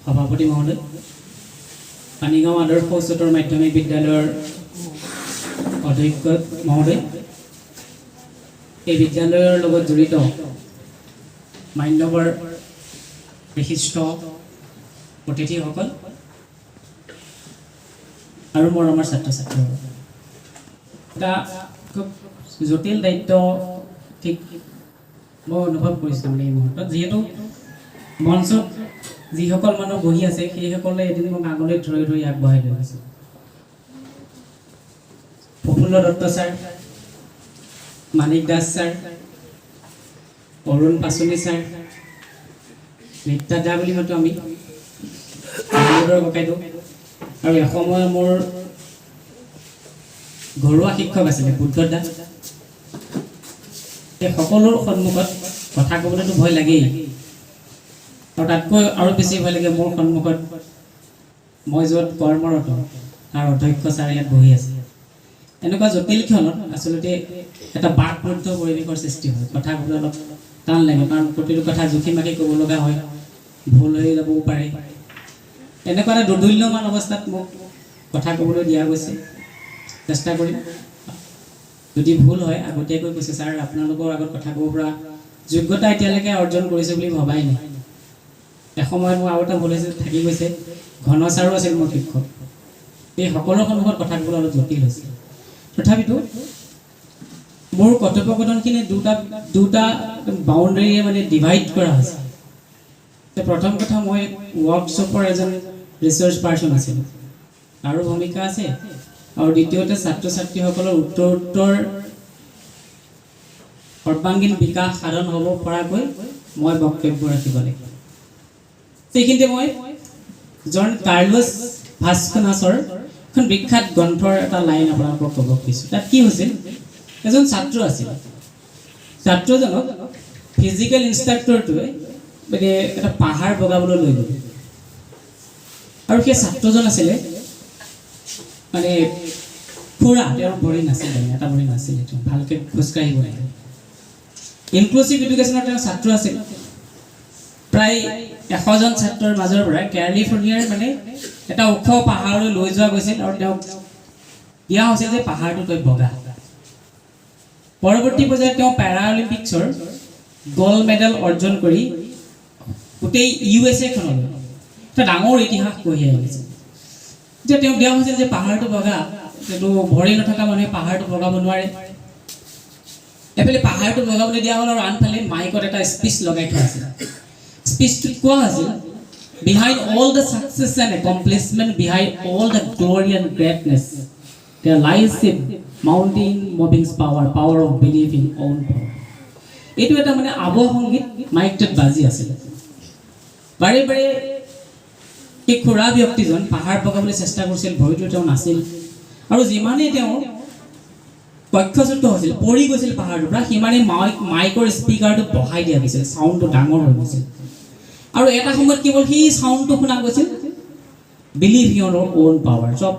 সভাপতি মহোদয়, পানীগাঁও আদৰ্শ উচ্চতৰ মাধ্যমিক বিদ্যালয়ৰ অধ্যক্ষ মহোদয়, এই বিদ্যালয়ৰ লগত জড়িত মান্যবৰ বিশিষ্ট অতিথিসকল আৰু মৰমৰ ছাত্ৰ ছাত্ৰীসকল, এটা খুব জটিল দায়িত্ব ঠিক মই অনুভৱ কৰিছোঁ মানে এই মুহূৰ্তত, যিহেতু মঞ্চত যিসকল মানুহ বহি আছে সেইসকলে এদিন মোক আগলৈ ধৰি ধৰি আগবঢ়াই লৈ গৈছে। প্ৰফুল্ল দত্ত ছাৰ, মানিক দাস ছাৰ, অৰুণ পাচনি ছাৰ, নিত্যা দা বুলি মাতো আমি, ককাইদেউ, আৰু এসময়ত মোৰ ঘৰুৱা শিক্ষক আছিলে বুদ্ধ দা। এই সকলোৰ সন্মুখত কথা ক'বলৈতো ভয় লাগেই, আৰু তাতকৈ আৰু বেছি ভয় লাগে মোৰ সন্মুখত মই য'ত কৰ্মৰত তাৰ অধ্যক্ষ ছাৰ ইয়াত বহি আছে। এনেকুৱা জটিল ক্ষণত আচলতে এটা বাকৰুদ্ধ পৰিৱেশৰ সৃষ্টি হয়, কথা ক'বলৈ অলপ টান লাগে, কাৰণ প্ৰতিটো কথা জুখি মাখি ক'ব লগা হয়, ভুল হৈ যাবও পাৰে। এনেকুৱা এটা দোদুল্যমান অৱস্থাত মোক কথা ক'বলৈ দিয়া গৈছে, চেষ্টা কৰিম। যদি ভুল হয় আগতীয়াকৈ কৈছে, ছাৰ আপোনালোকৰ আগত কথা ক'ব পৰা যোগ্যতা এতিয়ালৈকে অৰ্জন কৰিছে বুলি ভবাই নাই। এসময়ত মোৰ আৰু এটা ভুল হৈছে, থাকি গৈছে, ঘন ছাৰো আছিল মোৰ শিক্ষক। এই সকলোৰ সন্মুখত কথা ক'বলৈ অলপ জটিল হৈছে। তথাপিতো মোৰ কথোপকথনখিনি দুটা বাউণ্ডেৰীয়ে মানে ডিভাইড কৰা হৈছে। প্ৰথম কথা, মই ৱৰ্কশ্বপৰ এজন ৰিচাৰ্চ পাৰ্চন আছিলোঁ, তাৰো ভূমিকা আছে, আৰু দ্বিতীয়তে ছাত্ৰ ছাত্ৰীসকলৰ উত্তৰ সৰ্বাংগীন বিকাশ সাধন হ'ব পৰাকৈ মই বক্তব্য ৰাখিব লাগিব। সেইখিনিতে মই জন কাৰ্লোছ ভাস্কনাছৰ এখন বিখ্যাত গ্ৰন্থৰ এটা লাইন আপোনালোকক ক'ব খুজিছোঁ। তাত কি হৈছিল, এজন ছাত্ৰ আছিল, ছাত্ৰজনক ফিজিকেল ইনষ্ট্ৰাক্টৰটোৱে মানে এটা পাহাৰ বগাবলৈ লৈ গ'ল, আৰু সেই ছাত্ৰজন আছিলে মানে খুৰা, তেওঁৰ ভৰি নাছিলে, এটা ভৰি নাছিলে, ভালকৈ খোজকাঢ়িব লাগে। ইনক্লুচিভ এডুকেশ্যনৰ তেওঁ ছাত্ৰ আছিল। প্ৰায় 100জন ছাত্ৰৰ মাজৰ পৰা কেলিফৰ্ণিয়াৰ মানে এটা ওখ পাহাৰলৈ লৈ যোৱা গৈছিল, আৰু তেওঁক দিয়া হৈছিল যে পাহাৰটো তই বগা। পৰৱৰ্তী পৰ্যায়ত তেওঁ পেৰাঅলিম্পিক্সৰ গ'ল্ড মেডেল অৰ্জন কৰি গোটেই USA খনলৈ এটা ডাঙৰ ইতিহাস কঢ়িয়াই আনিছে। যে তেওঁক দিয়া হৈছিল যে পাহাৰটো বগা, কিন্তু ভৰি নথকা মানুহে পাহাৰটো বগাব নোৱাৰে। এফালে পাহাৰটো বগাবলৈ দিয়া হ'ল, আৰু আনফালে মাইকত এটা স্পীচ লগাই থোৱা আছিল। স্পীচটোত কোৱা আছিল, behind all the success and accomplishment, behind all the glory and greatness, there lies a mountain moving power, power of believe in own power. এইটো এটা মানে আৱসংগীত মাইকটোত বাজি আছিলে। বাৰে বাৰে সেই খুৰা ব্যক্তিজন পাহাৰ বগাবলৈ চেষ্টা কৰিছিল, ভৰিটো তেওঁ নাছিল, আৰু যিমানেই তেওঁ কক্ষচ্যুত হৈছিল, পৰি গৈছিল পাহাৰটোৰ পৰা, সিমানেই মাইকৰ স্পীকাৰটো বঢ়াই দিয়া গৈছিল, চাউণ্ডটো ডাঙৰ হৈ গৈছিল। আৰু এটা সময়ত কেৱল সেই চাউণ্ডটো শুনা গৈছিল, বিলিভ ইন অউন পাৱাৰ। চব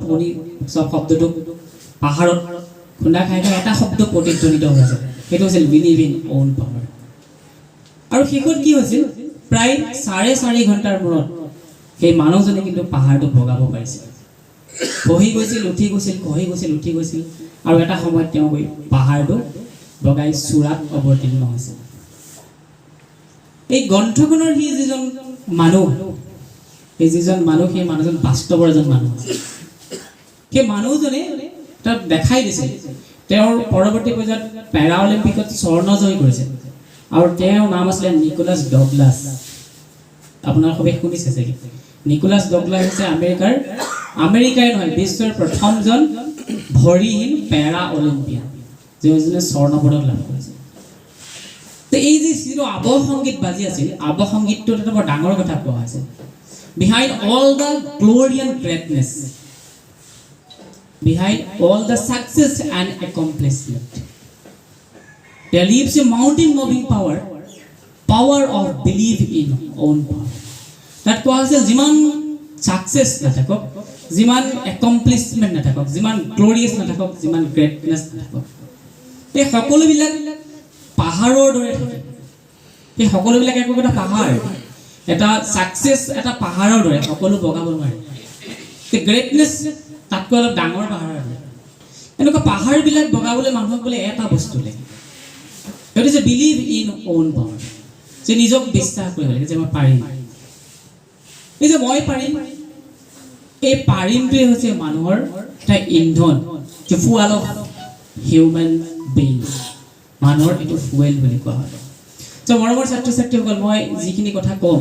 শব্দটো পাহাৰত খুন্দা খাই খাই এটা শব্দ প্ৰতিধ্বনিত হৈ আছে, সেইটো হৈছিল বিলিভ ইন অউন পাৱাৰ। আৰু শেষত কি হৈছিল, প্ৰায় 4.5 ঘণ্টাৰ মূৰত সেই মানুহজনে কিন্তু পাহাৰটো বগাব পাৰিছিল। খহি গৈছিল, উঠি গৈছিল, খহি গৈছিল, উঠি গৈছিল, আৰু এটা সময়ত তেওঁ গৈ পাহাৰটো বগাই চূড়াত অৱতীৰ্ণ হৈছিল। এই গ্ৰন্থখনৰ সেই যিজন মানুহ, সেই মানুহজন বাস্তৱৰ এজন মানুহ আছিল। সেই মানুহজনে তাক দেখাই দিছিল, তেওঁৰ পৰৱৰ্তী পৰ্যায়ত পেৰাঅলিম্পিকত স্বৰ্ণ জয় কৰিছিল, আৰু তেওঁৰ নাম আছিলে নিকোলাছ ডগলাছ। আপোনাৰ সবে শুনিছে চাগে। নিকোলাছ ডগলাছ হৈছে আমেৰিকাই নহয়, বিশ্বৰ প্ৰথমজন ভৰিহীন পেৰা অলিম্পিয়ান, যিজনে স্বৰ্ণ পদক লাভ কৰিছে। তো এই যিটো আৱসংগীত বাজি আছিল, আৱসংগীতটোত এটা বৰ ডাঙৰ কথা কোৱা হৈছে, behind all the glory and greatness, behind all the success and accomplishment, there lives a mountain moving power, power of believe in own power. তাত কোৱা হৈছে, যিমান ছাকচেছ নাথাকক, যিমান একমপ্লিছমেণ্ট নাথাকক, যিমান গ্ল'ৰিয়াছ নাথাকক, যিমান গ্ৰেটনেছ নাথাকক, এই সকলোবিলাক পাহাৰৰ দৰে থাকে। এই সকলোবিলাক একো এটা পাহাৰ, এটা সাকসেস এটা পাহাৰৰ দৰে সকলো বগাব নোৱাৰে গ্ৰেটনেছ তাতকৈ অলপ ডাঙৰ পাহাৰৰ দৰে এনেকুৱা পাহাৰবিলাক বগাবলৈ মানুহক বোলে এটা বস্তু লাগে it is a believe in own power যে নিজক বিশ্বাস কৰিব লাগে যে মই পাৰিম এই যে মই পাৰিম এই পাৰিমটোৱে হৈছে মানুহৰ এটা ইন্ধন যে ফুৱেল অফ হিউমেন বিং মানুহৰ এইটো ফুৱেল বুলি কোৱা হয় চ' মৰমৰ ছাত্ৰ ছাত্ৰীসকল মই যিখিনি কথা ক'ম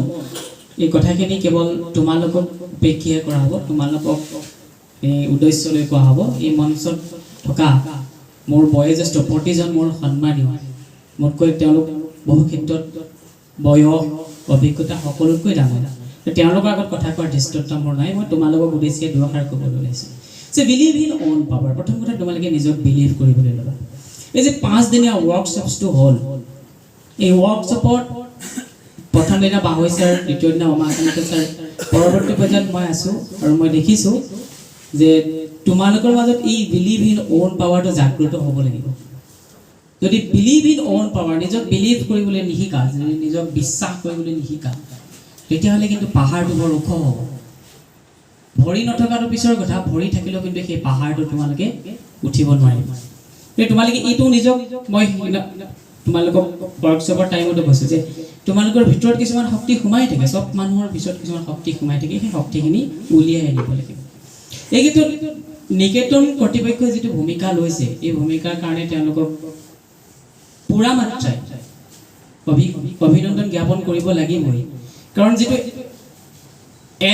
এই কথাখিনি কেৱল তোমালোকক উপেক্ষা কৰা হ'ব তোমালোকক এই উদ্দেশ্যলৈ কোৱা হ'ব এই মঞ্চত থকা মোৰ বয়োজ্যেষ্ঠ প্ৰতিজন মোৰ সন্মানীয় মোতকৈ তেওঁলোক বহু ক্ষেত্ৰত বয়স অভিজ্ঞতা সকলোতকৈ ডাঙৰ তেওঁলোকৰ আগত কথা কোৱাৰ ধৃষ্টতা মোৰ নাই মই তোমালোকক উদ্দেশ্যে দুআষাৰ ক'বলৈ ওলাইছোঁ যে বিলিভ ইন ওন পাৱাৰ প্ৰথম কথা তোমালোকে নিজক বিলিভ কৰিবলৈ ল'বা এই যে 5 দিনীয়া ৱৰ্কশ্বপটো হ'ল এই ৱৰ্কশ্বপত প্ৰথম দিনা বাহৈ ছাৰ দ্বিতীয় দিনা অমাকান্ত ছাৰ পৰৱৰ্তী পৰ্যায়ত মই আছোঁ আৰু মই দেখিছোঁ যে তোমালোকৰ মাজত এই বিলিভ ইন ওন পাৱাৰটো জাগ্ৰত হ'ব লাগিব যদি বিলিভ ইন ওন পাৱাৰ নিজক বিলিভ কৰিবলৈ নিশিকা যদি নিজক বিশ্বাস কৰিবলৈ নিশিকা তেতিয়াহ'লে কিন্তু পাহাৰটো বৰ ওখ হ'ব ভৰি নথকাটো পিছৰ কথা ভৰি থাকিলেও কিন্তু সেই পাহাৰটো তোমালোকে উঠিব নোৱাৰিবা তোমালোকে এইটো নিজক মই তোমালোকক ৱৰ্কশ্বপৰ টাইমতে কৈছোঁ যে তোমালোকৰ ভিতৰত কিছুমান শক্তি সোমাই থাকে চব মানুহৰ ভিতৰত কিছুমান শক্তি সোমাই থাকে সেই শক্তিখিনি উলিয়াই আনিব লাগিব এই ক্ষেত্ৰত নিকেতন কৰ্তৃপক্ষই যিটো ভূমিকা লৈছে এই ভূমিকাৰ কাৰণে তেওঁলোকক পুৰা মাত্ৰাই অভিনন্দন জ্ঞাপন কৰিব লাগিবই কাৰণ যিটো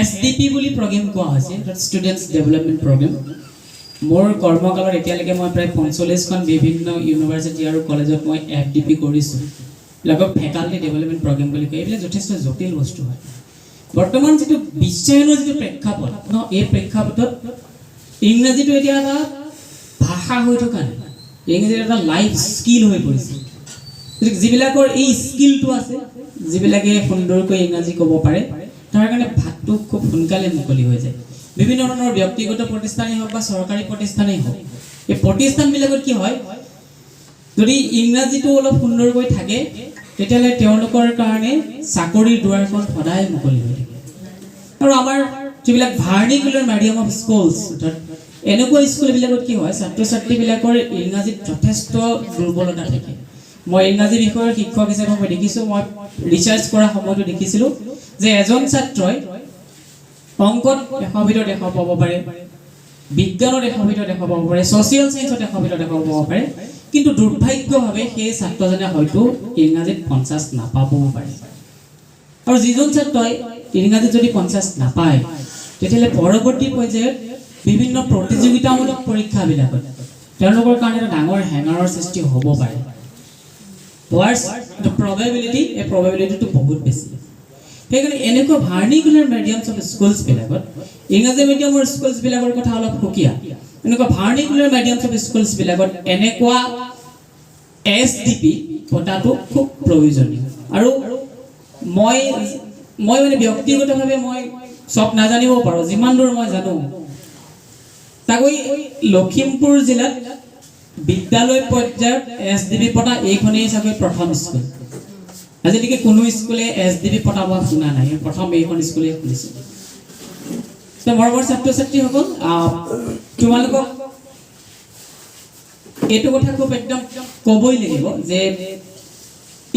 SDP বুলি প্ৰগ্ৰেম কোৱা হৈছে ষ্টুডেণ্টছ ডেভেলপমেণ্ট প্ৰগ্ৰেম মোৰ কৰ্মকালত এতিয়ালৈকে মই প্ৰায় 45খন বিভিন্ন ইউনিভাৰ্চিটি আৰু কলেজত মই FDP কৰিছোঁ লগতে ফেকাল্টি ডেভেলপমেণ্ট প্ৰগ্ৰেম বুলি কয় এইবিলাক যথেষ্ট জটিল বস্তু হয় বৰ্তমান যিটো বিশ্বায়নৰ যিটো প্ৰেক্ষাপট ন এই প্ৰেক্ষাপটত ইংৰাজীটো এতিয়া এটা ভাষা হৈ থকা নাই ইংৰাজীটো এটা লাইফ স্কিল হৈ পৰিছে যিবিলাকৰ এই স্কিলটো আছে যিবিলাকে সুন্দৰকৈ ইংৰাজী ক'ব পাৰে তাৰ কাৰণে ভাতটো খুব সোনকালে মুকলি হৈ যায় বিভিন্ন ধৰণৰ ব্যক্তিগত প্ৰতিষ্ঠানেই হওক বা চৰকাৰী প্ৰতিষ্ঠানেই হওক এই প্ৰতিষ্ঠানবিলাকত কি হয় যদি ইংৰাজীটো অলপ সুন্দৰকৈ থাকে তেতিয়াহ'লে তেওঁলোকৰ কাৰণে চাকৰিৰ দুৱাৰখন সদায় মুকলি হৈ থাকে আৰু আমাৰ যিবিলাক ভাৰ্নিকুলাৰ মিডিয়াম অফ স্কুলছ এনেকুৱা স্কুলবিলাকত কি হয় ছাত্ৰ ছাত্ৰীবিলাকৰ ইংৰাজীত যথেষ্ট দুৰ্বলতা থাকে মই ইংৰাজী বিষয়ৰ শিক্ষক হিচাপে মই দেখিছোঁ মই ৰিচাৰ্চ কৰা সময়তো দেখিছিলোঁ যে এজন ছাত্ৰই অংকত 100 ভিতৰত 100 পাব পাৰে বিজ্ঞানত 100 ভিতৰত 100 পাব পাৰে ছ'চিয়েল ছায়েন্সত 100 ভিতৰত 100 পাব পাৰে কিন্তু দুৰ্ভাগ্যভাৱে সেই ছাত্ৰজনে হয়তো ইংৰাজীত 50 নাপাবও পাৰে আৰু যিজন ছাত্ৰই ইংৰাজীত যদি 50 নাপায় তেতিয়াহ'লে পৰৱৰ্তী পৰ্যায়ত বিভিন্ন প্ৰতিযোগিতামূলক পৰীক্ষাবিলাকত তেওঁলোকৰ কাৰণে এটা ডাঙৰ হেঙাৰৰ সৃষ্টি হ'ব পাৰে হোৱাটছ দ্য প্ৰবেবিলিটি এই প্ৰবেবিলিটিটো বহুত বেছি সেইকাৰণে এনেকুৱা ভাৰ্নিকুলাৰ মিডিয়ামছ অফ স্কুলছবিলাকত ইংৰাজী মিডিয়ামৰ স্কুলছবিলাকৰ কথা অলপ সুকীয়া এনেকুৱা ভাৰ্নিকুলাৰ মিডিয়ামছ অফ স্কুলছবিলাকত এনেকুৱা SDP পতাটো খুব প্ৰয়োজনীয় আৰু মই মানে ব্যক্তিগতভাৱে মই চব নাজানিব পাৰোঁ যিমান দূৰ মই জানো তাকৈ লখিমপুৰ জিলাত বিদ্যালয় পৰ্যায়ত SDP পতা এইখনেই চাগৈ প্ৰথম স্কুল আজিলৈকে কোনো স্কুলে SDP পতাব শুনা নাই প্ৰথম এইখন স্কুলে খুলিছে তো মৰমৰ ছাত্ৰ ছাত্ৰীসকল তোমালোকক এইটো কথা খুব একদম ক'বই লাগিব যে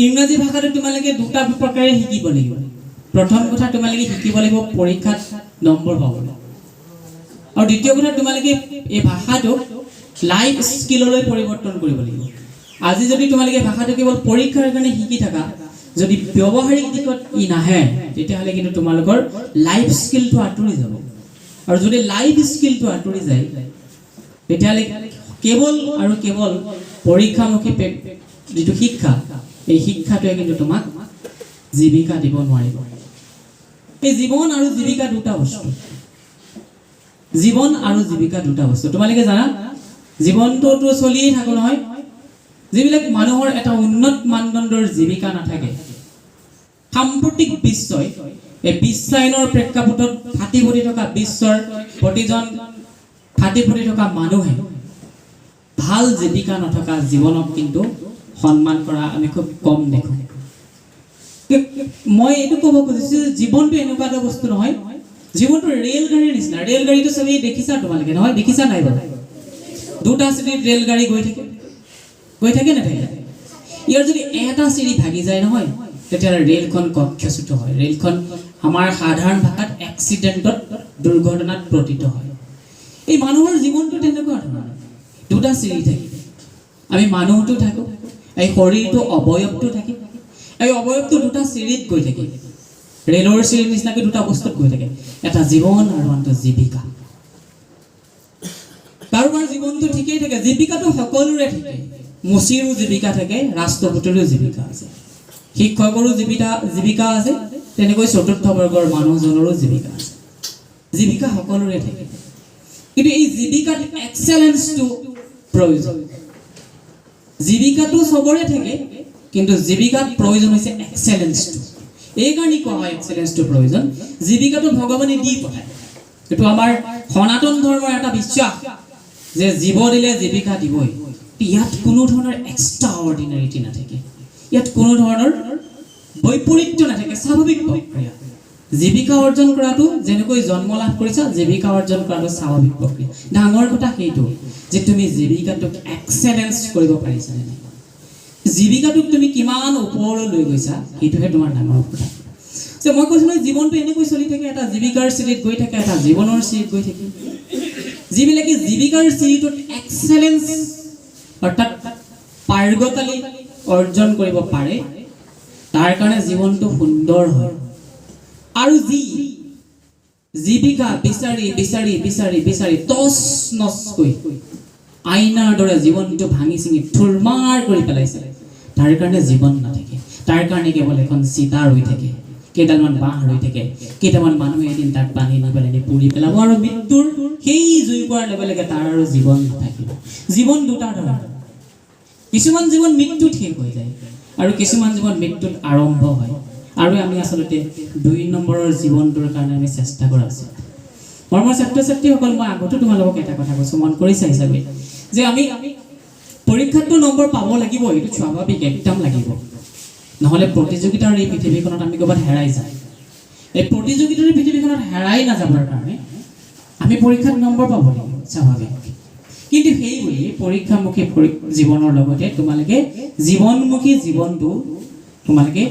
ইংৰাজী ভাষাটো তোমালোকে দুটা প্ৰকাৰে শিকিব লাগিব প্ৰথম কথা তোমালোকে শিকিব লাগিব পৰীক্ষাত নম্বৰ পাবলৈ আৰু দ্বিতীয় কথা তোমালোকে এই ভাষাটো লাইফ স্কিললৈ পৰিৱৰ্তন কৰিব লাগিব আজি যদি তোমালোকে ভাষাটো কেৱল পৰীক্ষাৰ কাৰণে শিকি থাকা যদি ব্যৱহাৰিক দিশত ই নাহে তেতিয়াহ'লে কিন্তু তোমালোকৰ লাইফ স্কিলটো আঁতৰি যাব আৰু যদি লাইফ স্কিলটো আঁতৰি যায় তেতিয়াহ'লে কেৱল আৰু কেৱল পৰীক্ষামুখী যিটো শিক্ষা এই শিক্ষাটোৱে কিন্তু তোমাক জীৱিকা দিব নোৱাৰিব এই জীৱন আৰু জীৱিকা দুটা বস্তু জীৱন আৰু জীৱিকা দুটা বস্তু তোমালোকে জানা জীৱনটোতো চলিয়ে থাকো নহয় যিবিলাক মানুহৰ এটা উন্নত মানদণ্ডৰ জীৱিকা নাথাকে সাম্প্ৰতিক বিশ্বই এই বিশ্বায়নৰ প্ৰেক্ষাপটত ফাটি ফুটি থকা বিশ্বৰ প্ৰতিজন ফাটি ফুটি থকা মানুহে ভাল জীৱিকা নথকা জীৱনক কিন্তু সন্মান কৰা আমি খুব কম দেখোঁ মই এইটো ক'ব খুজিছোঁ যে জীৱনটো এনেকুৱা এটা বস্তু নহয়, জীৱনটো ৰেলগাড়ীৰ নিচিনা। ৰেলগাড়ীটো চবেই দেখিছা তোমালোকে, নহয় দেখিছা নাই বাৰু? দুটা চিৰিত ৰেলগাড়ী গৈ থাকে নাথাকে? ইয়াৰ যদি এটা চিৰি ভাগি যায় নহয়, তেতিয়াহ'লে ৰেলখন কক্ষচ্যুত হয়। ৰেলখন আমাৰ সাধাৰণ ভাষাত এক্সিডেণ্টত, দুৰ্ঘটনাত পতিত হয়। এই মানুহৰ জীৱনটো তেনেকুৱা ধৰণৰ, দুটা চিৰি থাকে। আমি মানুহটো থাকোঁ, এই শৰীৰটো অৱয়ৱটো থাকে, এই অৱয়ৱটো দুটা চিৰিত গৈ থাকে। ৰেলৰ চিৰিৰ নিচিনাকৈ দুটা বস্তুত গৈ থাকে, এটা জীৱন আৰু আনটো জীৱিকা। কাৰোবাৰ জীৱনটো ঠিকেই থাকে, জীৱিকাটো সকলোৰে থাকে। মুচিৰো জীৱিকা থাকে, ৰাষ্ট্ৰপতিৰো জীৱিকা আছে, শিক্ষকৰো জীৱিকা আছে, তেনেকৈ চতুৰ্থ বৰ্গৰ মানুহজনৰো জীৱিকা আছে। জীৱিকা সকলোৰে থাকে, কিন্তু এই জীৱিকাত এক্সেলেন্সটো প্ৰয়োজন। জীৱিকাটো চবৰে থাকে, কিন্তু জীৱিকাত প্ৰয়োজন হৈছে এক্সেলেন্সটো। এইকাৰণে কোৱা হয় এক্সেলেন্সটো প্ৰয়োজন। জীৱিকাটো ভগৱানে দি পঠায়। এইটো আমাৰ সনাতন ধৰ্মৰ এটা বিশ্বাস যে জীৱ দিলে জীৱিকা দিবই। ইয়াত কোনো ধৰণৰ এক্সট্ৰা অৰ্ডিনাৰিটি নাথাকে, ইয়াত কোনো ধৰণৰ বৈপৰীত্য নাথাকে, স্বাভাৱিক প্ৰক্ৰিয়া। জীৱিকা অৰ্জন কৰাটো যেনেকৈ জন্ম লাভ কৰিছা, জীৱিকা অৰ্জন কৰাটো স্বাভাৱিক প্ৰক্ৰিয়া। ডাঙৰ কথা সেইটো যে তুমি জীৱিকাটোক এক্সেলেন্স কৰিব পাৰিছা নে নাই, জীৱিকাটোক তুমি কিমান ওপৰলৈ লৈ গৈছা, সেইটোহে তোমাৰ ডাঙৰ কথা। যে মই কৈছোঁ নহয়, জীৱনটো এনেকৈ চলি থাকে, এটা জীৱিকাৰ চিৰিত গৈ থাকে, এটা জীৱনৰ চিৰিত গৈ থাকে। যিবিলাকে জীৱিকাৰ চিৰিটোত এক্সেলেন্স অৰ্থাৎ পাৰ্গতালি অৰ্জন কৰিব পাৰে, তাৰ কাৰণে জীৱনটো সুন্দৰ হয়। আৰু যি জীৱিকা বিচাৰি বিচাৰি বিচাৰি বিচাৰি তছ নছকৈ আইনাৰ দৰে জীৱনটো ভাঙি চিঙি থুৰমাৰ কৰি পেলাইছে, তাৰ কাৰণে জীৱন নাথাকে। তাৰ কাৰণে কেৱল এখন চিতা ৰৈ থাকে, কেইডালমান বাঁহ ৰৈ থাকে, কেইটামান মানুহে এদিন তাক বান্ধি নি পেলাই পুৰি পেলাব, আৰু মৃত্যুৰ সেই জুই পোৱাৰ লগে লগে তাৰ আৰু জীৱন নাথাকিব। জীৱন দুটা ধৰণৰ, কিছুমান জীৱন মৃত্যুত শেষ হৈ যায়, আৰু কিছুমান জীৱন মৃত্যুত আৰম্ভ হয়। আৰু আমি আচলতে 2 নম্বৰৰ জীৱনটোৰ কাৰণে আমি চেষ্টা কৰা উচিত। মৰমৰ ছাত্ৰ ছাত্ৰীসকল, মই আগতো তোমালোকক এটা কথা কৈছোঁ, মন কৰিছা হিচাপে যে আমি পৰীক্ষাতটো নম্বৰ পাব লাগিব, এইটো স্বাভাৱিক, একদম লাগিব। নহ'লে প্ৰতিযোগিতাৰ এই পৃথিৱীখনত আমি ক'ৰবাত হেৰাই যাম। এই প্ৰতিযোগিতাৰ এই পৃথিৱীখনত হেৰাই নাযাবৰ কাৰণে আমি পৰীক্ষাত নম্বৰ পাব লাগিব, স্বাভাৱিক। কিন্তু সেই বুলি পৰীক্ষামুখী জীৱনৰ লগতে তোমালোকে জীৱনমুখী জীৱনটো তোমালোকে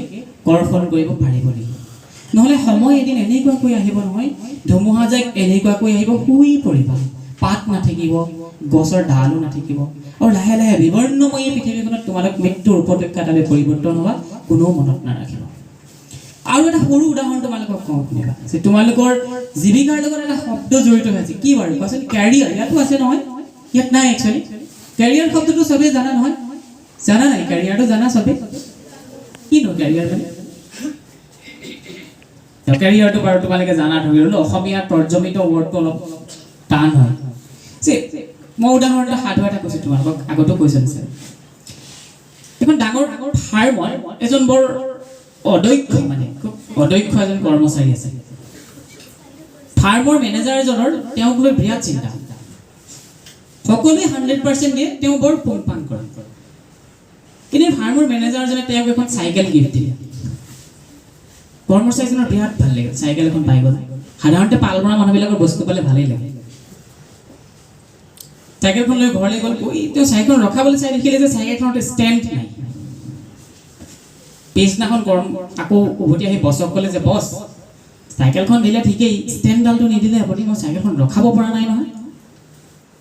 কৰ্ষণ কৰিব পাৰিব লাগিব। নহ'লে সময় এদিন এনেকুৱাকৈ আহিব নহয়, ধুমুহা যাক এনেকুৱাকৈ আহিব, শুই পৰিবা, পাত নাথাকিব, গছৰ ডালো নাথাকিব, আৰু লাহে লাহে বিবৰ্ণময়ী পৃথিৱীখনত তোমালোক মৃত্যুৰ উপত্যকালৈ পৰিৱৰ্তন হোৱা কোনেও মনত নাৰাখিব। আৰু এটা সৰু উদাহৰণ তোমালোকক কওঁ, শুনিবা যে তোমালোকৰ জীৱিকাৰ লগত এটা শব্দ জড়িত হৈ আছে। কি বাৰু কোৱাচোন? কেৰিয়াৰ। ইয়াতো আছে নহয়, ইয়াত নাই একচুৱেলি। কেৰিয়াৰ শব্দটো চবেই জানা নহয়? জানা নাই? কেৰিয়াৰটো জানা চবেই? কিনো কেৰিয়াৰ মানে? কেৰিয়াৰটো বাৰু তোমালোকে জানা, ধৰি ল'লো অসমীয়া তৰ্জমিত ৱৰ্ডটো অলপ টান হয়। মই উদাহৰণ এটা সাধু এটা কৈছোঁ তোমালোকক, আগতো কৈছোঁ নিশ্চয়। এখন ডাঙৰ ফাৰ্মত এজন বৰ অদক্ষ, মানে খুব অদক্ষ এজন কৰ্মচাৰী আছে। ফাৰ্মৰ মেনেজাৰজনৰ তেওঁক লৈ বিৰাট চিন্তা, সকলোৱে 100% দিয়ে, তেওঁ বৰ পুংপাং কৰে। কিন্তু ফাৰ্মৰ মেনেজাৰজনে তেওঁক এখন চাইকেল গিফ্ট দিলে। কৰ্মচাৰীজনৰ বিৰাট ভাল লাগিল, চাইকেল এখন পাই গ'ল। সাধাৰণতে পাল মৰা মানুহবিলাকৰ বস্তু পালে ভালেই লাগে। চাইকেলখন লৈ ঘৰলৈ গ'ল, তেওঁ চাইকেলখন ৰখাবলৈ চাই দেখিলে যে চাইকেলখনত ষ্টেণ্ড নাই। পিছদিনাখন আকৌ উভতি আহি বছক ক'লে যে বছ, চাইকেলখন দিলে ঠিকেই, ষ্টেণ্ডডালটো নিদিলে আপুনি, মই চাইকেলখন ৰখাব পৰা নাই নহয়।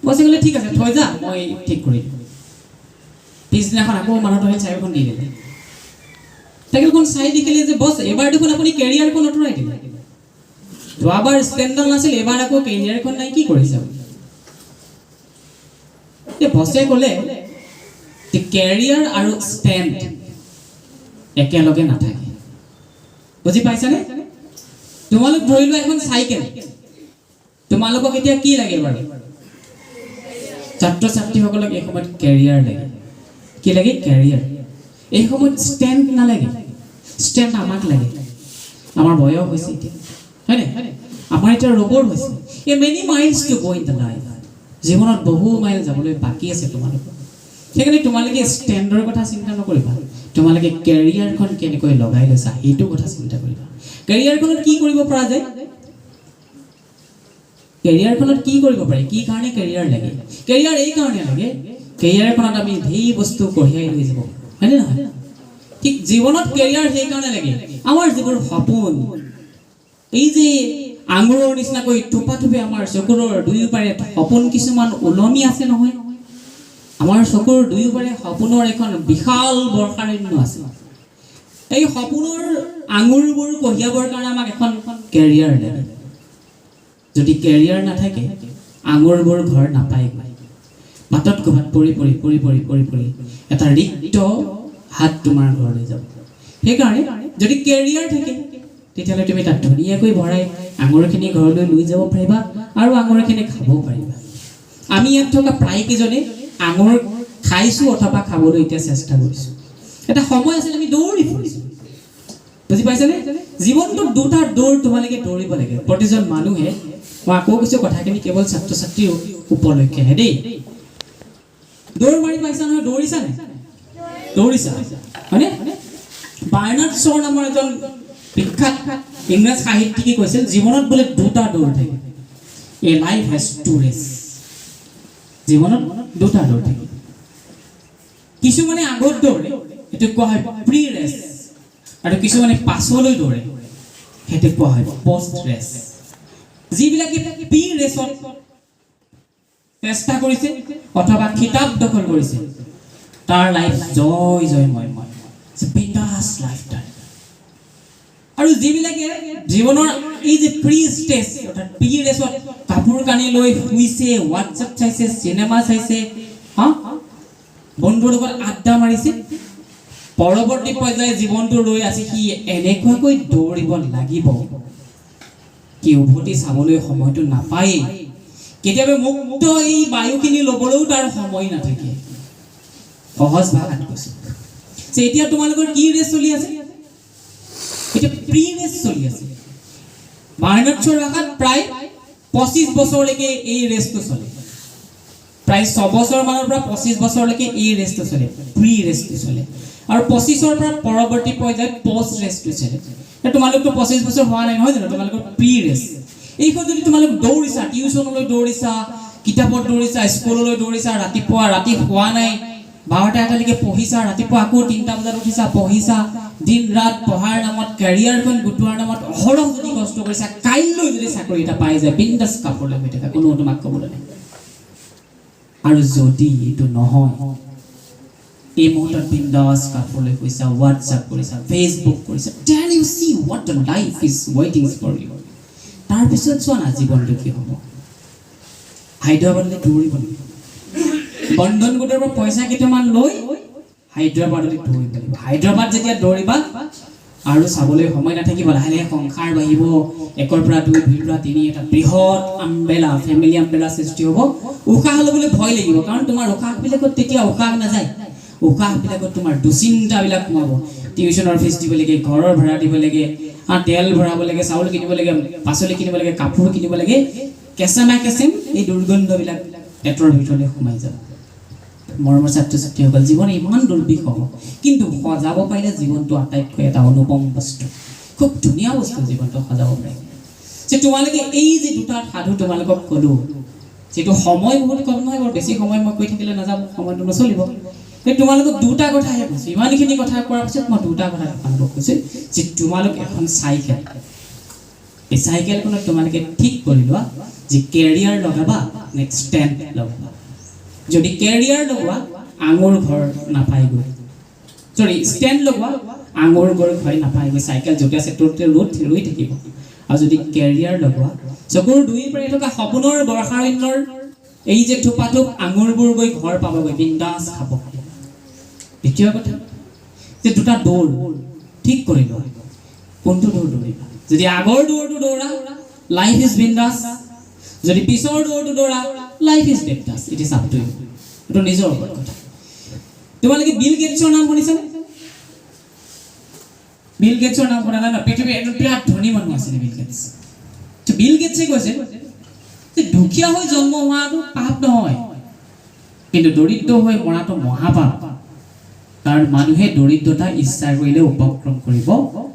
বছে ক'লে ঠিক আছে, থৈ যা, মই ঠিক কৰি দিম। পিছদিনাখন আকৌ মানুহটো আহি চাইকেলখন দি দিলে। চাইকেলখন চাই দেখিলে যে বছ, এবাৰ দেখোন আপুনি কেৰিয়াৰখন আঁতৰাই দিলে, যোৱাবাৰ ষ্টেণ্ডডাল নাছিল, এবাৰ আকৌ কেৰিয়াৰখন নাই, কি কৰিছে? বছে ক'লে যে কেৰিয়াৰ আৰু ষ্টেণ্ড একেলগে নাথাকে। বুজি পাইছানে? তোমালোক ধৰি লোৱা এখন চাইকেল, তোমালোকক এতিয়া কি লাগে বাৰু? ছাত্ৰ ছাত্ৰীসকলক এই সময়ত কেৰিয়াৰ লাগে। কি লাগে? কেৰিয়াৰ। এই সময়ত ষ্টেণ্ড নালাগে, ষ্টেণ্ড আমাক লাগে। আমাৰ বয়স হৈছে এতিয়া, হয়নে? আমাৰ এতিয়া ৰবৰ হৈছে। Many miles to go in the life. জীৱনত বহু মাইল যাবলৈ বাকী আছে তোমালোকৰ। সেইকাৰণে তোমালোকে ষ্টেণ্ডৰ কথা চিন্তা নকৰিবা, তোমালোকে কেৰিয়াৰখন কেনেকৈ লগাই লৈছা এইটো কথা চিন্তা কৰিবা কেৰিয়াৰখনত কি কৰিব পৰা যায় কেৰিয়াৰখনত কি কৰিব পাৰি কি কাৰণে কেৰিয়াৰ লাগে কেৰিয়াৰ এই কাৰণে লাগে কেৰিয়াৰখনত আমি ধেই বস্তু কঢ়িয়াই লৈ যাব হয়নে নহয় ঠিক জীৱনত কেৰিয়াৰ সেই কাৰণে লাগে আমাৰ যিবোৰ সপোন এই যে আঙুৰৰ নিচিনাকৈ থোপা আমাৰ চকুৰ দুয়োপাৰে সপোন কিছুমান ওলমি আছে নহয় আমাৰ চকুৰ দুয়োপাৰে সপোনৰ এখন বিশাল বৰ্ষাৰণ্য আছে এই সপোনৰ আঙুৰবোৰ কঢ়িয়াবৰ কাৰণে আমাক এখন কেৰিয়াৰ লাগে যদি কেৰিয়াৰ নাথাকে আঙুৰবোৰ ঘৰ নাপায় বাটত ক'ৰবাত পৰি এটা ৰিক্ত হাত তোমাৰ ঘৰলৈ যাব সেইকাৰণে যদি কেৰিয়াৰ থাকে তেতিয়াহ'লে তুমি তাত ধুনীয়াকৈ ভৰাই আঙুৰখিনি ঘৰলৈ লৈ যাব পাৰিবা আৰু আঙুৰখিনি খাবও পাৰিবা আমি ইয়াত থকা প্ৰায়কেইজনে আঙুৰ খাইছোঁ অথবা খাবলৈ এতিয়া চেষ্টা কৰিছোঁ এটা সময় আছিল আমি দৌৰি ফুৰিছোঁ বুজি পাইছানে জীৱনটোত দুটা দৌৰ তোমালোকে দৌৰিব লাগে প্ৰতিজন মানুহে মই আকৌ কৈছোঁ কথাখিনি কেৱল ছাত্ৰ ছাত্ৰীৰ উপলক্ষেহে দেই দৌৰ মাৰি পাইছা নহয় দৌৰিছা নে দৌৰিছা হয়নে বাৰ্নাৰ্ড শ্ব'ৰ নামৰ এজন বিখ্যাত ইংৰাজ সাহিত্যিকে কৈছিল জীৱনত বোলে দুটা দৌৰ থাকে a life has two race জীৱনত দুটা দৌৰ থাকে কিছুমানে আগত দৌৰে এইটো কোৱা হয় প্ৰি ৰেচ আৰু কিছুমানে পাছলৈ দৌৰে সেইটো কোৱা হয় পষ্ট ৰেচ যিবিলাকে প্ৰি ৰেচত চেষ্টা কৰিছে অথবা খিতাপ দখল কৰিছে তাৰ লাইফ জয়ময় বিন্দাস লাইফ টাইম আৰু যিবিলাকে জীৱনৰ এই যে প্ৰি ষ্টেজ অৰ্থাৎ প্ৰি ৰেচত কাপোৰ কানি লৈ শুইছে হোৱাটছএপ চাইছে চিনেমা চাইছে বন্ধুৰ লগত আড্ডা মাৰিছে পৰৱৰ্তী পৰ্যায়ে জীৱনটো ৰৈ আছে সি এনেকুৱাকৈ দৌৰিব লাগিব কি উভতি চাবলৈ সময়টো নাপায় কেতিয়াবা মুক্ত এই বায়ুখিনি ল'বলৈও তাৰ সময় নাথাকে সহজ ভাষাত কৈছোঁ যে এতিয়া তোমালোকৰ কি ৰেচ চলি আছে এতিয়া প্ৰি ৰেচ চলি আছে বাৰ্নাৰ্ড শ্ব'ৰ ভাষাত প্ৰায় 25 বছৰলৈকে এই ৰেচটো চলে প্ৰায় 6 বছৰ মানৰ পৰা 25 বছৰলৈকে এই ৰেচটো চলে প্ৰি ৰেচটো চলে আৰু 25ৰ পৰা পৰৱৰ্তী পৰ্যায়ত পষ্ট ৰেচটো চলে তোমালোকতো 25 বছৰ হোৱা নাই নহয় জানো তোমালোকৰ প্ৰি ৰেচ এইখন যদি তোমালোক দৌৰিছা টিউচনলৈ দৌৰিছা কিতাপত দৌৰিছা স্কুললৈ দৌৰিছা ৰাতি হোৱা নাই 12টা এটালৈকে পঢ়িছা ৰাতিপুৱা আকৌ 3টা বজাত উঠিছা পঢ়িছা দিন ৰাত পঢ়াৰ নামত কেৰিয়াৰখন গোটোৱাৰ নামত অহৰহ যদি কষ্ট কৰিছা কাইলৈ যদি চাকৰি এটা পাই যায় বিন্দাস কাপোৰলৈ হৈ থকা কোনো তোমাক ক'বলৈ নাই আৰু যদি এইটো নহয় এই মুহূৰ্তত বিন্দাস কাপোৰলৈ গৈছা হোৱাটছআপ কৰিছা ফেচবুক কৰিছা tell you see what the life is ৱেইটিং ফৰ ইউ তাৰপিছত চোৱা না জীৱনটো কি হ'ব হায়দৰাবাদলৈ দৌৰিব লাগিব বন্ধন গোটৰ পৰা পইচা কেইটামান লৈ হায়দৰাবাদলৈ দৌৰিব লাগিব হায়দৰাবাদ যেতিয়া দৌৰিবা আৰু চাবলৈ সময় নাথাকিব লাহে লাহে সংসাৰ বাঢ়িব 1ৰ পৰা 2 2ৰ পৰা 3 এটা বৃহৎ আমবেলা ফেমিলি আমবেলা সৃষ্টি হ'ব উশাহ ল'বলৈ ভয় লাগিব কাৰণ তোমাৰ উশাহবিলাকত তেতিয়া উশাহ নাযায় উশাহবিলাকত তোমাৰ দুচিন্তাবিলাক সোমাব টিউচনৰ ফিজ দিব লাগে ঘৰৰ ভাড়া দিব লাগে তেল ভৰাব লাগে চাউল কিনিব লাগে পাচলি কিনিব লাগে কাপোৰ কিনিব লাগে কেঁচাম এই দুৰ্গন্ধবিলাক পেটৰ ভিতৰলৈ সোমাই যাব মৰমৰ ছাত্ৰ ছাত্ৰীসকল জীৱন ইমান দুৰ্বিষহ কিন্তু সজাব পাৰিলে জীৱনটো আটাইতকৈ এটা অনুপম বস্তু খুব ধুনীয়া বস্তু জীৱনটো সজাব পাৰে যে তোমালোকে এই যে দুটা সাধু তোমালোকক ক'লো যেটো সময় বহুত কম নহয় বৰ বেছি সময় মই কৈ থাকিলে নাযাব সময়টো নচলিব এই তোমালোকক দুটা কথাহে কৈছোঁ ইমানখিনি কথা কোৱাৰ পিছত মই দুটা কথা আপোনালোকক কৈছোঁ যে তোমালোক এখন চাইকেল এই চাইকেলখনত তোমালোকে ঠিক কৰি লোৱা যে কেৰিয়াৰ লগাবা নেক্সট ষ্টেণ্ড লগাবা যদি কেৰিয়াৰ লগোৱা আঙুৰ ঘৰ নাপায়গৈ ষ্টেণ্ড লগোৱা আঙুৰ ঘৰ নাপায়গৈ চাইকেল য'তে আছে ত'তে ৰৈ থাকিব আৰু যদি কেৰিয়াৰ লগোৱা চকুৰ দুয়োপাৰে থকা সপোনৰ বৰ্ষাৰণ্যৰ এই যে থোপাথোপ আঙুৰবোৰ গৈ ঘৰ পাবগৈ বিন্দাস খাব দ্বিতীয় কথা যে দুটা দৌৰ ঠিক কৰি লোৱা কোনটো দৌৰ দৌৰিবা যদি আগৰ দৌৰটো দৌৰা লাইফ ইজ বিন্দাস যদি পিছৰ দৌৰটো দৌৰা লাইফ ইজ বিন্দাস it is up to you এইটো নিজৰ ওপৰত কথা তোমালোকে বিল গেটছৰ নাম শুনিছানে বিল গেটছৰ নাম শুনা নাই পৃথিৱীৰ এজন বিৰাট ধনী মানুহ আছিলে বিল গেটছে কৈছে যে দুখীয়া হৈ জন্ম হোৱাটো পাপ নহয় কিন্তু দৰিদ্ৰ হৈ মৰাটো মহাপাপ কাৰণ মানুহে দৰিদ্ৰতা ইচ্ছা কৰিলে উপক্ৰম কৰিব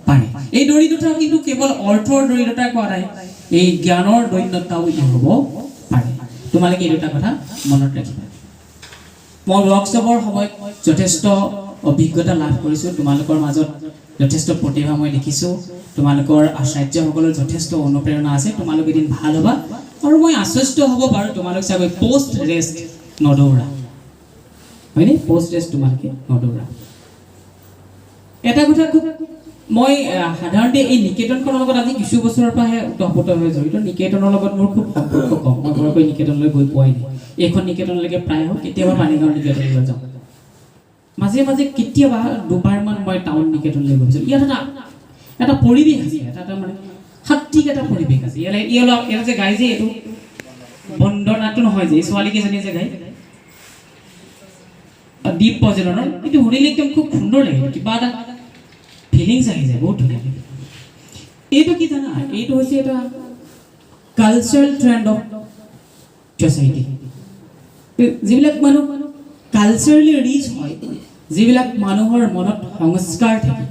পাৰে এই দৰিদ্ৰতা কিন্তু কেৱল অৰ্থৰ দৰিদ্ৰতা কোৱা নাই এই জ্ঞানৰ দৈন্যতাও ই হ'ব পাৰে তোমালোকে এই দুটা কথা মনত ৰাখিবা মই ৱৰ্কশ্বপৰ সময়ত যথেষ্ট অভিজ্ঞতা লাভ কৰিছোঁ তোমালোকৰ মাজত যথেষ্ট প্ৰতিভা মই দেখিছোঁ তোমালোকৰ আচাৰ্যসকলৰ যথেষ্ট অনুপ্ৰেৰণা আছে তোমালোক এদিন ভাল হ'বা আৰু মই আশ্বস্ত হ'ব পাৰোঁ তোমালোক চাগৈ পোষ্ট ৰেষ্ট নদৌৰা হয়নে পোষ্ট ৰেষ্ট তোমালোকে নদৌৰা এটা কথা খুব মই সাধাৰণতে এই নিকেতনখনৰ লগত আজি কিছু বছৰৰ পৰাহে ওতঃপ্ৰোত হৈ জড়িত নিকেতনৰ লগত মোৰ খুব সম্পৰ্ক কম মই বৰকৈ নিকেতনলৈ গৈ পোৱাই নাই এইখন নিকেতনলৈকে প্ৰায় হওক কেতিয়াবা পানীগাঁও নিকেতনলৈ যাওঁ মাজে মাজে কেতিয়াবা দুবাৰমান মই টাউন নিকেতনলৈ গৈছিলোঁ ইয়াত এটা পৰিৱেশ আছে এটা মানে সাত্বিক এটা পৰিৱেশ আছে ইয়াত যে গাই যে এইটো বন্দনাটো নহয় যে ছোৱালীকেইজনী যে গাই দীপ প্ৰজ্বলনৰ এইটো শুনিলে একদম খুব সুন্দৰ লাগে কিবা এটা ফিলিংছ আহি যায় বহুত ধুনীয়া এইটো কি জানা এইটো হৈছে এটা কালচাৰেল ট্ৰেণ্ড অফ ছ'চাইটি যিবিলাক মানুহ কালচাৰেলি ৰিচ হয় যিবিলাক মানুহৰ মনত সংস্কাৰ থাকে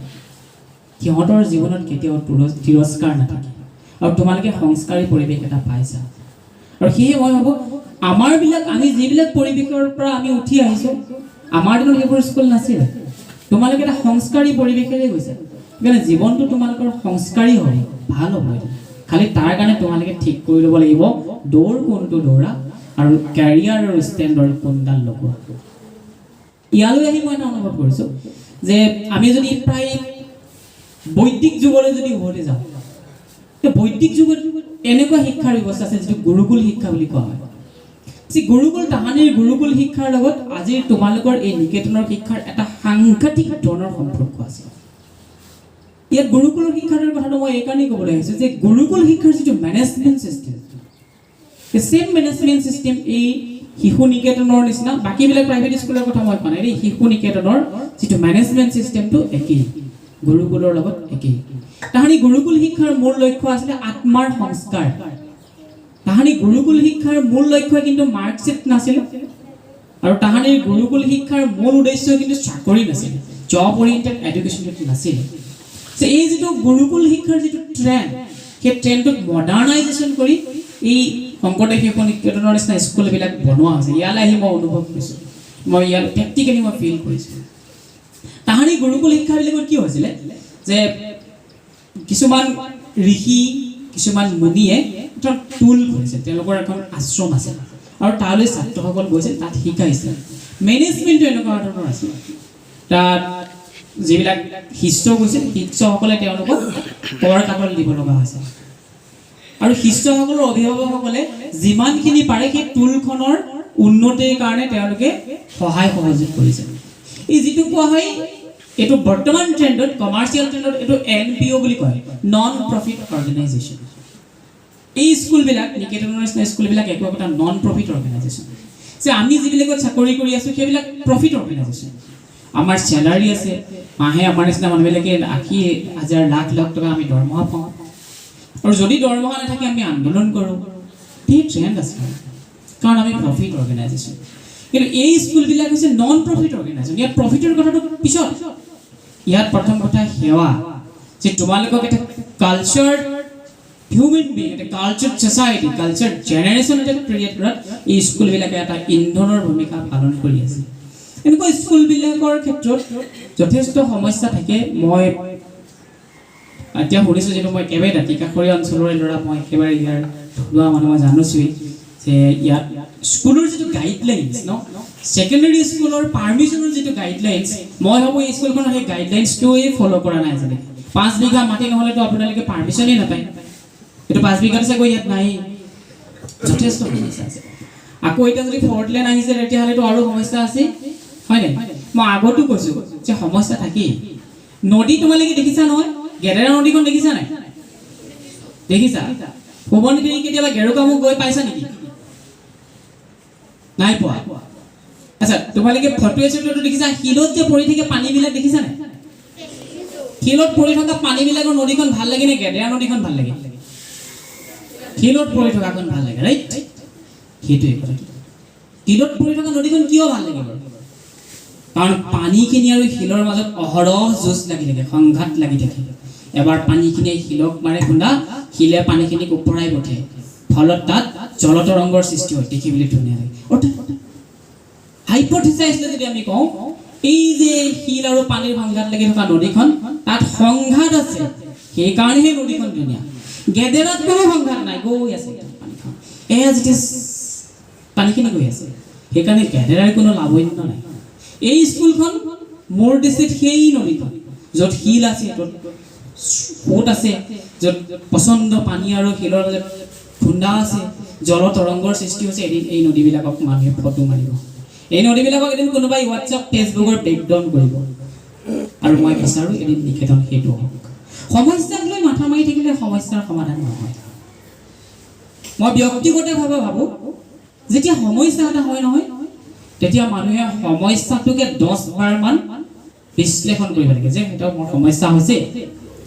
সিহঁতৰ জীৱনত কেতিয়াও তিৰস্কাৰ নাথাকে আৰু তোমালোকে সংস্কাৰী পৰিৱেশ এটা পাইছা আৰু সেয়ে মই ভাবোঁ আমি যিবিলাক পৰিৱেশৰ পৰা আমি উঠি আহিছোঁ আমাৰ দিনত সেইবোৰ স্কুল নাছিল তোমালোকে এটা সংস্কাৰী পৰিৱেশেৰে গৈছা সেইকাৰণে জীৱনটো তোমালোকৰ সংস্কাৰী হ'ব ভাল হ'ব খালি তাৰ কাৰণে তোমালোকে ঠিক কৰি ল'ব লাগিব দৌৰ কোনটো দৌৰা আৰু কেৰিয়াৰ আৰু ষ্টেণ্ডৰ কোনডাল লগোৱা ইয়ালৈ আহি মই এটা অনুভৱ কৰিছোঁ যে আমি যদি প্ৰায় বৈদিক যুগলৈ যদি উভতি যাওঁ বৈদিক যুগত এনেকুৱা শিক্ষাৰ ব্যৱস্থা আছে যিটো গুৰুকুল শিক্ষা বুলি কোৱা হয় গুৰুকুল তাহানিৰ গুৰুকুল শিক্ষাৰ লগত আজিৰ তোমালোকৰ এই নিকেতনৰ শিক্ষাৰ এটা সাংঘাতিক ধৰণৰ সম্পৰ্ক আছে ইয়াত গুৰুকুলৰ শিক্ষাৰ কথাটো মই এইকাৰণেই ক'বলৈ আহিছোঁ যে গুৰুকুল শিক্ষাৰ যিটো মেনেজমেণ্ট ছিষ্টেম চেম মেনেজমেণ্ট ছিষ্টেম এই শিশু নিকেতনৰ নিচিনা বাকীবিলাক প্ৰাইভেট স্কুলৰ কথা মই কোৱা নাই দেই শিশু নিকেতনৰ যিটো মেনেজমেণ্ট ছিষ্টেমটো একেই গুৰুকুলৰ লগত একেই তাহানি গুৰুকুল শিক্ষাৰ মূল লক্ষ্য আছিলে আত্মাৰ সংস্কাৰ তাহানি গুৰুকুল শিক্ষাৰ মূল লক্ষ্য কিন্তু মাৰ্কশ্বিট নাছিল আৰু তাহানিৰ গুৰুকুল শিক্ষাৰ মূল উদ্দেশ্য কিন্তু চাকৰি নাছিল জব অৰিয়েণ্টেড এডুকেশ্যন নাছিল এই যিটো গুৰুকুল শিক্ষাৰ যিটো ট্ৰেণ্ড সেই ট্ৰেণ্ডটোক মডাৰ্ণাইজেশ্যন কৰি এই শংকৰদেৱ শিশু নিকেতনৰ নিচিনা স্কুলবিলাক বনোৱা হৈছে ইয়ালৈ আহি মই অনুভৱ কৰিছোঁ মই ইয়াত প্ৰেক্টিকেলি মই ফিল কৰিছোঁ তাহানি গুৰুকুল শিক্ষাবিলাকত কি হৈছিলে যে কিছুমান ঋষি কিছুমান মুনিয়ে এটা টুল কৰিছিল তেওঁলোকৰ এখন আশ্ৰম আছে আৰু তালৈ ছাত্ৰসকল গৈছিল তাত শিকাইছিল মেনেজমেণ্টটো এনেকুৱা ধৰণৰ আছিল তাত যিবিলাক শিষ্য গৈছিল শিষ্যসকলে তেওঁলোকক কৰ কাটল দিব লগা হৈছিল আৰু শিষ্যসকলৰ অভিভাৱকসকলে যিমানখিনি পাৰে সেই টুলখনৰ উন্নতিৰ কাৰণে তেওঁলোকে সহায় সহযোগ কৰিছিল এই যিটো কোৱা হয় এইটো বৰ্তমান ট্ৰেণ্ডত কমাৰ্চিয়েল ট্ৰেণ্ডত এইটো NPO বুলি কয় নন প্ৰফিট অৰ্গেনাইজেশ্যন এই স্কুলবিলাক নিকেতনৰ নিচিনা স্কুলবিলাক একো একোটা নন প্ৰফিট অৰ্গেনাইজেশ্যন যে আমি যিবিলাকত চাকৰি কৰি আছোঁ সেইবিলাক প্ৰফিট অৰ্গেনাইজেশ্যন আমাৰ চেলাৰী আছে মাহে আমাৰ নিচিনা মানুহবিলাকে 80,000 লাখ লাখ টকা আমি দৰমহা পাওঁ আৰু যদি দৰমহা নাথাকে আমি আন্দোলন কৰোঁ সেই ট্ৰেণ্ড আছে কাৰণ আমি প্ৰফিট অৰ্গেনাইজেশ্যন কিন্তু এই স্কুলবিলাক হৈছে নন প্ৰফিট অৰ্গেনাইজেশ্যন ইয়াত প্ৰফিটৰ কথাটো পিছত ইয়াত প্ৰথম কথা সেৱা যে তোমালোকক এটা কালচাৰ হিউমেন বিং এটা কালচাৰ ছ'চাইটি কালচাৰ জেনেৰেশ্যন এটা ক্ৰিয়েট কৰাত এই স্কুলবিলাকে এটা ইন্ধনৰ ভূমিকা পালন কৰি আছে এনেকুৱা স্কুলবিলাকৰ ক্ষেত্ৰত যথেষ্ট সমস্যা থাকে মই এতিয়া শুনিছোঁ যিটো মই একেবাৰে দাঁতিকাষৰীয়া অঞ্চলৰে ল'ৰা মই একেবাৰে ইয়াৰ থলুৱা মানুহ মই জানোছোৱেই যে ইয়াত স্কুলৰ যিটো গাইডলাইনছ ছেকেণ্ডেৰী স্কুলৰ পাৰ্মিশ্যনৰ যিটো গাইডলাইনছ মই ভাবোঁ এই স্কুলখনৰ সেই গাইডলাইনছটোৱে ফ'ল' কৰা নাই আজিলৈকে 5 বিঘা মাটি নহ'লেতো আপোনালোকে পাৰ্মিশ্যনেই নাপায় এইটো 5 বিঘাটো চাগৈ ইয়াত নাই যথেষ্ট সমস্যা আছে আকৌ এতিয়া যদি 4th লেন আহিছে তেতিয়াহ'লেতো আৰু সমস্যা আছে হয় নাই মই আগতো কৈছোঁ যে সমস্যা থাকেই নদী তোমালোকে দেখিছা নহয় গেডেৰা নদীখন দেখিছা নাই দেখিছা সোৱণশিৰি কেতিয়াবা গেৰুকামুখ গৈ পাইছা নেকি নাই পোৱা আচ্ছা তোমালোকে ফটোৱে চটোটো দেখিছা শিলত যে পৰি থাকে পানীবিলাক দেখিছা নাই শিলত পৰি থকা পানীবিলাকৰ নদীখন ভাল লাগে নে গেডেৰা নদীখন ভাল লাগে শিলত পৰি থকাখন ভাল লাগে ৰাইট সেইটোৱে কথা শিলত পৰি থকা নদীখন কিয় ভাল লাগে বাৰু কাৰণ পানীখিনি আৰু শিলৰ মাজত অহৰহ যুঁজ লাগি থাকে, সংঘাত লাগি থাকে। এবাৰ পানীখিনিয়ে শিলক মাৰে খুন্দা, শিলে পানীখিনিক ওপৰাই পঠিয়ায়, ফলত তাত জলতৰংগৰ সৃষ্টি হয়, দেখিবলৈ ধুনীয়া লাগে। অৰ্থাৎ হাইপথেচাইজ যদি আমি কওঁ, এই যে শিল আৰু পানীৰ সংঘাত লাগি থকা নদীখন, তাত সংঘাত আছে, সেইকাৰণে সেই নদীখন ধুনীয়া। গেদেৰাত কোনো সংঘাত নাই, গৈ আছে পানীখন, এজ ইট ইজ পানীখিনি গৈ আছে, সেইকাৰণে গেদেৰাৰ কোনো লাভন্য নাই। এই স্কুলখন মোৰ দৃষ্টিত সেই নদীখন, য'ত শিল আছে, য'ত সোঁত আছে, য'ত প্ৰচণ্ড পানী আৰু শিলৰ মাজত খুন্দা আছে, জলতৰংগৰ সৃষ্টি হৈছে। এদিন এই নদীবিলাকক মানুহে ফটো মাৰিব, এই নদীবিলাকক এদিন কোনোবাই হোৱাটছআপ ফেচবুকৰ ব্ৰেকডাউন কৰিব, আৰু মই বিচাৰোঁ এদিন নিকেতন সেইটো হওক। সমস্যাক লৈ মাথা মাৰি থাকিলে সমস্যাৰ সমাধান নহয়। মই ব্যক্তিগতভাৱে ভাবোঁ, যেতিয়া সমস্যা এটা হয় নহয়, তেতিয়া মানুহে সমস্যাটোকে 10 বাৰমান বিশ্লেষণ কৰিব লাগে, যে সেইটো মোৰ সমস্যা হৈছে,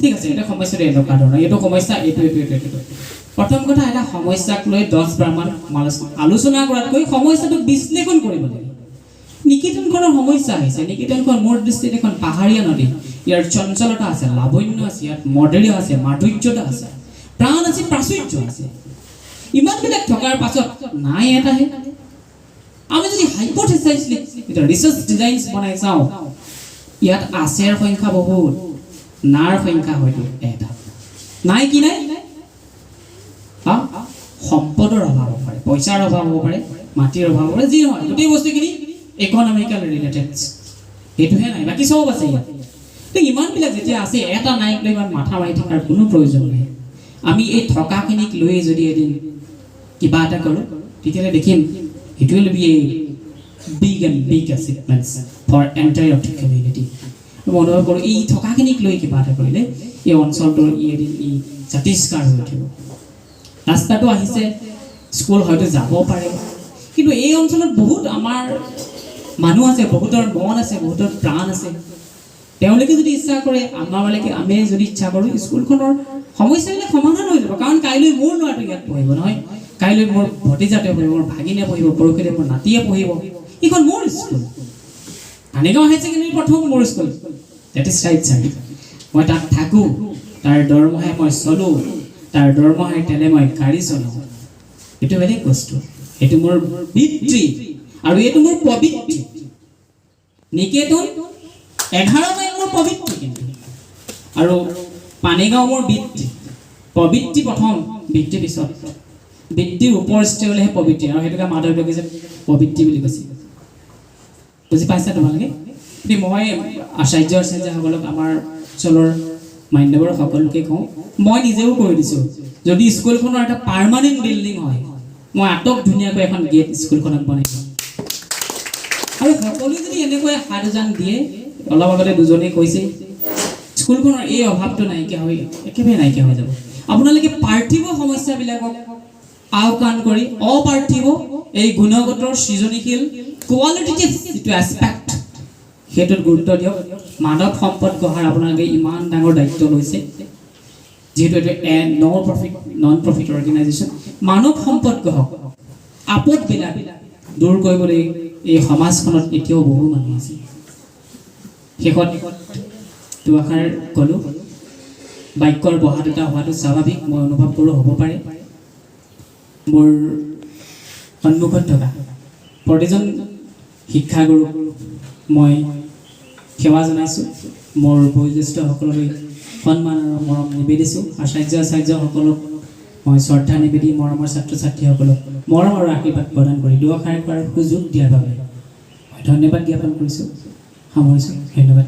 ঠিক আছে, এটা সমস্যাটো এনেকুৱা ধৰণৰ, এইটো সমস্যা এইটো। প্ৰথম কথা, এটা সমস্যাক লৈ 10 বাৰমান আলোচনা কৰাতকৈ সমস্যাটোক বিশ্লেষণ কৰিব লাগে। নিকেতনখনৰ সমস্যা হৈছে, নিকেতনখন মোৰ দৃষ্টিত এখন পাহাৰীয়া নদী, ইয়াৰ চঞ্চলতা আছে, লাৱণ্য আছে, ইয়াত মডেলিয়া আছে, মাধুৰ্যতা আছে, প্ৰাণ আছে, প্ৰাচুৰ্য আছে। ইমানবিলাক থকাৰ পাছত নাই এটাহে। আমি যদি হাইপথেচাইজলি এটা ৰিচাৰ্চ ডিজাইনছ বনাই চাওঁ, ইয়াত আছেৰ সংখ্যা বহুত, নাৰ সংখ্যা হয়তো এটা। নাই কি নাই? সম্পদৰ অভাৱ হ'ব পাৰে, পইচাৰ অভাৱ হ'ব পাৰে, মাটিৰ অভাৱ হ'ব পাৰে, যি নহয়, গোটেই বস্তুখিনি ইকনমিকেল ৰিলেটেড, সেইটোহে নাই, বাকী চব আছে ইয়াত। ইমানবিলাক যেতিয়া আছে, এটা নাইক লৈ ইমান মাথা মাৰি থকাৰ কোনো প্ৰয়োজন নাই। আমি এই থকাখিনিক লৈ যদি এদিন কিবা এটা কৰোঁ, তেতিয়াহ'লে দেখিম it will be a big and big achievements for entire of the community. মই অনুভৱ কৰোঁ, এই থকাখিনিক লৈ কিবা এটা কৰিলে এই অঞ্চলটোৰ এদিন ই জাতিষ্কাৰ হৈ উঠিব। ৰাস্তাটো আহিছে, স্কুল হয়তো যাব পাৰে, কিন্তু এই অঞ্চলত বহুত আমাৰ মানুহ আছে, বহুতৰ মন আছে, বহুতৰ প্ৰাণ আছে। তেওঁলোকে যদি ইচ্ছা কৰে, আমি যদি ইচ্ছা কৰোঁ, স্কুলখনৰ সমস্যাবিলাক সমাধান হৈ যাব। কাৰণ কাইলৈ মোৰ ল'ৰাটো ইয়াত পঢ়িব নহয়, কাইলৈ মোৰ ভতিজাটোৱে পঢ়িব, মোৰ ভাগিনে পঢ়িব, পৰহিলৈ মোৰ নাতিয়ে পঢ়িব। এইখন মোৰ স্কুল, কানিগাঁও হাই ছেকেণ্ডেৰী প্ৰথম মোৰ school, that is right sir. মই তাত থাকোঁ, তাৰ দৰমহাই মই চলোঁ, তাৰ দৰমহাই তেলে মই গাড়ী চলাওঁ। এইটো বেলেগ বস্তু, এইটো মোৰ পিতৃ আৰু এইটো মোৰ পবিত্ৰী। নিকেতন 11 মাইল মোৰ পবিত্ৰী, কিন্তু আৰু পানীগাঁও মোৰ বৃত্তি। পবিত্ৰী প্ৰথম, বৃত্তি পিছত। বৃত্তিৰ ওপৰ ষ্টেবলেহে পবিত্ৰী, আৰু সেইটোকে মাধৱদেৱে কৈছে পবিত্ৰী বুলি কৈছে। বুজি পাইছা তোমালোকে? মই আচাৰ্যসকলক, আমাৰ অঞ্চলৰ মান্যবৰ সকলোকে কওঁ, মই নিজেও কৰি দিছোঁ, যদি স্কুলখনৰ এটা পাৰ্মানেণ্ট বিল্ডিং হয়, মই আটক ধুনীয়াকৈ এখন গেট স্কুলখনত বনাই দিম। আৰু সকলোৱে যদি এনেকৈ হাত উজান দিয়ে, অলপ আগতে দুজনে কৈছে, স্কুলখনৰ এই অভাৱটো নাইকিয়া হৈ একেবাৰে নাইকিয়া হৈ যাব। আপোনালোকে পাৰ্থিৱ সমস্যাবিলাকক আওকাণ কৰি অপাৰ্থিৱ এই গুণগত সৃজনীশীল কোৱালিটেটিভ যিটো এছপেক্ট, সেইটোত গুৰুত্ব দিয়ক। মানৱ সম্পদ গঢ়াৰ আপোনালোকে ইমান ডাঙৰ দায়িত্ব লৈছে, যিহেতু এইটো নন প্ৰফিট অৰ্গেনাইজেশ্যন। মানৱ সম্পদ গঢ়ক, আপদবিলাক দূৰ কৰিবলৈ এই সমাজখনত এতিয়াও বহু মানুহ আছে। শেষত দুআষাৰ ক'লোঁ, বাক্যৰ বহাত এটা হোৱাটো স্বাভাৱিক, মই অনুভৱ কৰোঁ হ'ব পাৰে। মোৰ সন্মুখত থকা প্ৰতিজন শিক্ষাগুৰুক মই সেৱা জনাইছোঁ, মোৰ বয়োজ্যেষ্ঠসকললৈ সন্মান আৰু মৰম নিবেদিছোঁ। আচাৰ্যসকলক মই শ্ৰদ্ধা নিবেদি মৰমৰ ছাত্ৰ ছাত্ৰীসকলক মৰম আৰু আশীৰ্বাদ প্ৰদান কৰি দুআষাৰ কৰাৰ সুযোগ দিয়াৰ বাবে মই ধন্যবাদ জ্ঞাপন কৰিছোঁ। সামৰিছোঁ, ধন্যবাদ।